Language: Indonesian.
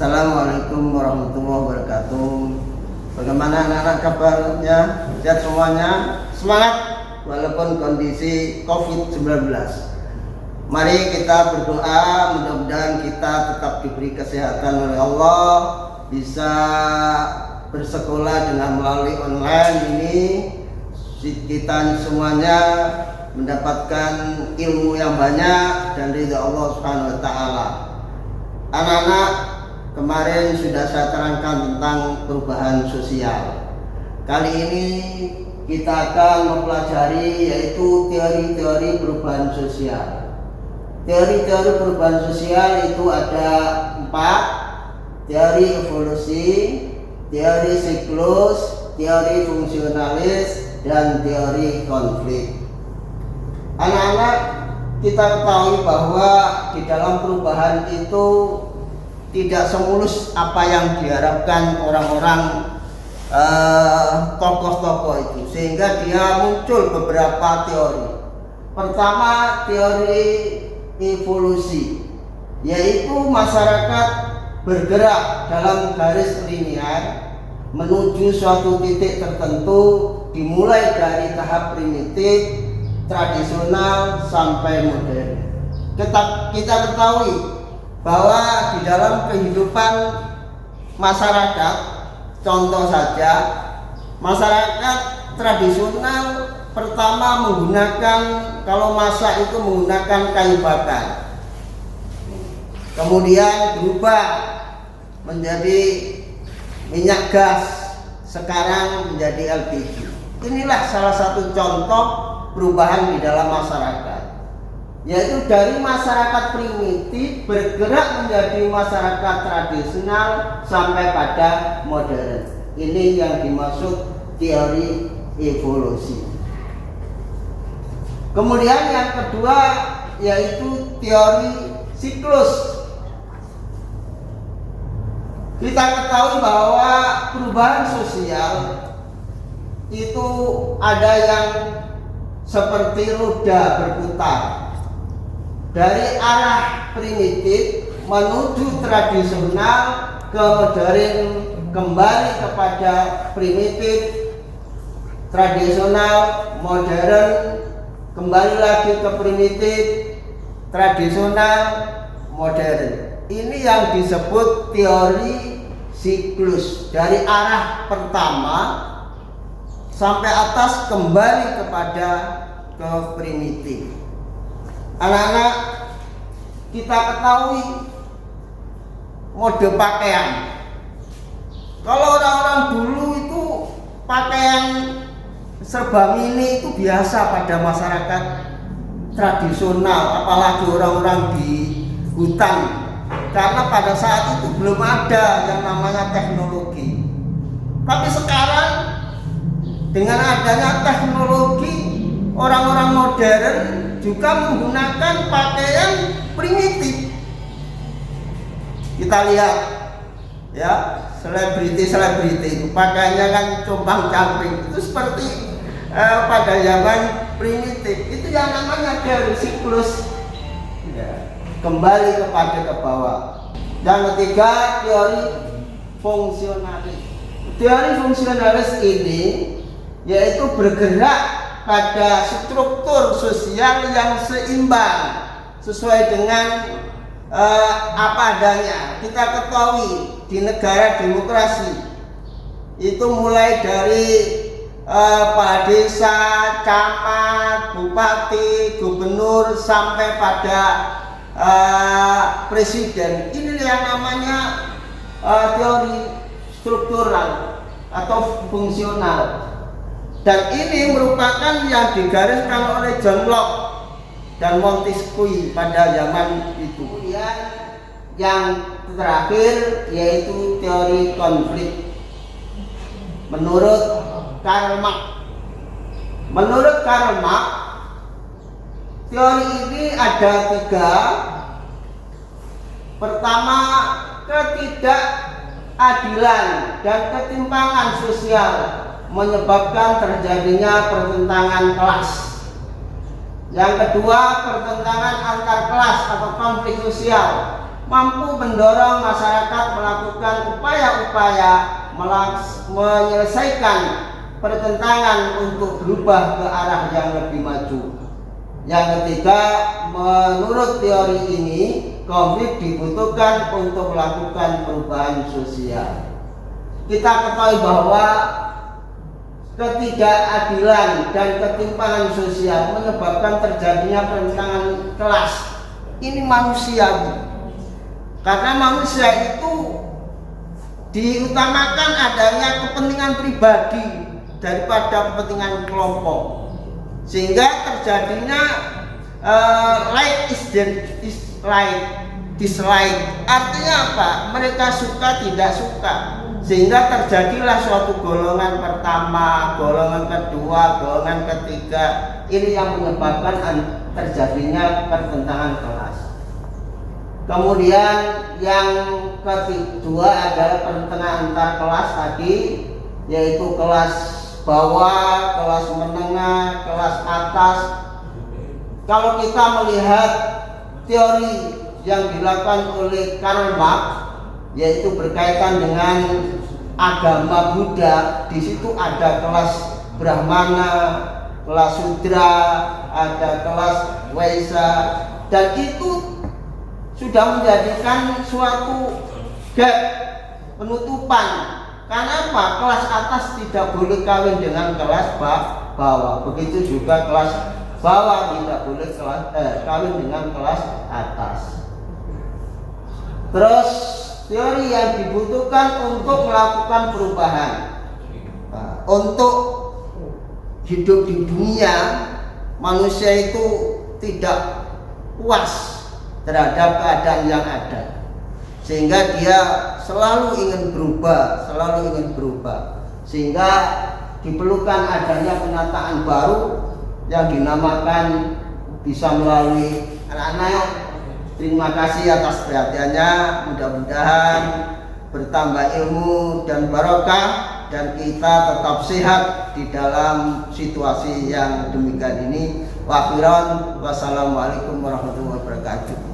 Assalamualaikum warahmatullahi wabarakatuh. Bagaimana anak-anak kabarnya? Sehat semuanya? Semangat walaupun kondisi COVID-19. Mari kita berdoa, mudah-mudahan kita tetap diberi kesehatan oleh Allah, bisa bersekolah dengan melalui online ini. Kita semuanya mendapatkan ilmu yang banyak dan ridha Allah Subhanahu wa taala. Anak-anak, kemarin sudah saya terangkan tentang perubahan sosial. Kali ini kita akan mempelajari yaitu teori-teori perubahan sosial. Teori-teori perubahan sosial itu ada 4: teori evolusi, teori siklus, teori fungsionalis, dan teori konflik. Anak-anak, kita ketahui bahwa di dalam perubahan itu tidak semulus apa yang diharapkan orang-orang tokoh-tokoh itu, sehingga dia muncul beberapa teori. Pertama, teori evolusi, yaitu masyarakat bergerak dalam garis linear menuju suatu titik tertentu, dimulai dari tahap primitif, tradisional sampai modern. Kita ketahui bahwa di dalam kehidupan masyarakat, contoh saja, masyarakat tradisional pertama menggunakan, kalau masak itu menggunakan kayu bakar, kemudian berubah menjadi minyak gas, sekarang menjadi LPG. Inilah salah satu contoh perubahan di dalam masyarakat, yaitu dari masyarakat primitif bergerak menjadi masyarakat tradisional sampai pada modern. Ini yang dimaksud teori evolusi. Kemudian yang kedua yaitu teori siklus. Kita ketahui bahwa perubahan sosial itu ada yang seperti roda berputar dari arah primitif menuju tradisional ke modern, kembali kepada primitif, tradisional, modern, kembali lagi ke primitif, tradisional, modern. Ini yang disebut teori siklus, dari arah pertama sampai atas kembali kepada ke primitif. Anak-anak, kita ketahui mode pakaian. Kalau orang-orang dulu itu pakaian serba mini itu biasa pada masyarakat tradisional, apalagi orang-orang di hutan, karena pada saat itu belum ada yang namanya teknologi. Tapi sekarang dengan adanya teknologi, orang-orang modern juga menggunakan pakaian primitif. Kita lihat ya, selebriti itu pakaiannya kan compang-camping, itu seperti pada zaman primitif. Itu yang namanya teori siklus ya, kembali kepada ke bawah. Yang ketiga, teori fungsionalis. Teori fungsionalis ini yaitu bergerak pada struktur sosial yang seimbang sesuai dengan apa adanya. Kita ketahui di negara demokrasi itu mulai dari kepala desa, camat, bupati, gubernur sampai pada presiden. Ini yang namanya teori struktural atau fungsional. Dan ini merupakan yang digariskan oleh John Locke dan Montesquieu pada zaman itu. Kemudian yang terakhir yaitu teori konflik. Menurut Karl Marx. Menurut Karl Marx, teori ini ada 3. Pertama, ketidakadilan dan ketimpangan sosial menyebabkan terjadinya pertentangan kelas. Yang kedua, pertentangan antar kelas atau konflik sosial mampu mendorong masyarakat melakukan upaya-upaya menyelesaikan pertentangan untuk berubah ke arah yang lebih maju. Yang ketiga, menurut teori ini, konflik dibutuhkan untuk melakukan perubahan sosial. Kita ketahui bahwa ketidakadilan dan ketimpangan sosial menyebabkan terjadinya pertentangan kelas. Ini manusiawi. Karena manusia itu diutamakan adanya kepentingan pribadi daripada kepentingan kelompok, sehingga terjadinya like is dislike. Artinya apa? Mereka suka tidak suka, sehingga terjadilah suatu golongan pertama, golongan kedua, golongan ketiga. Ini yang menyebabkan terjadinya pertentangan kelas. Kemudian yang kedua adalah pertentangan antar kelas tadi, yaitu kelas bawah, kelas menengah, kelas atas. Kalau kita melihat teori yang dilakukan oleh Karl Marx, yaitu berkaitan dengan agama Buddha, di situ ada kelas Brahmana, kelas Sudra, ada kelas Waisya, dan itu sudah menjadikan suatu gap, penutupan. Karena apa? Kelas atas tidak boleh kawin dengan kelas bawah. Begitu juga kelas bawah tidak boleh kawin dengan kelas atas. Terus teori yang dibutuhkan untuk melakukan perubahan, untuk hidup di dunia, manusia itu tidak puas terhadap keadaan yang ada, sehingga dia selalu ingin berubah, sehingga diperlukan adanya penataan baru yang dinamakan bisa melalui anak-anak. Terima kasih atas perhatiannya, mudah-mudahan bertambah ilmu dan barokah dan kita tetap sehat di dalam situasi yang demikian ini. Wassalamualaikum warahmatullahi wabarakatuh.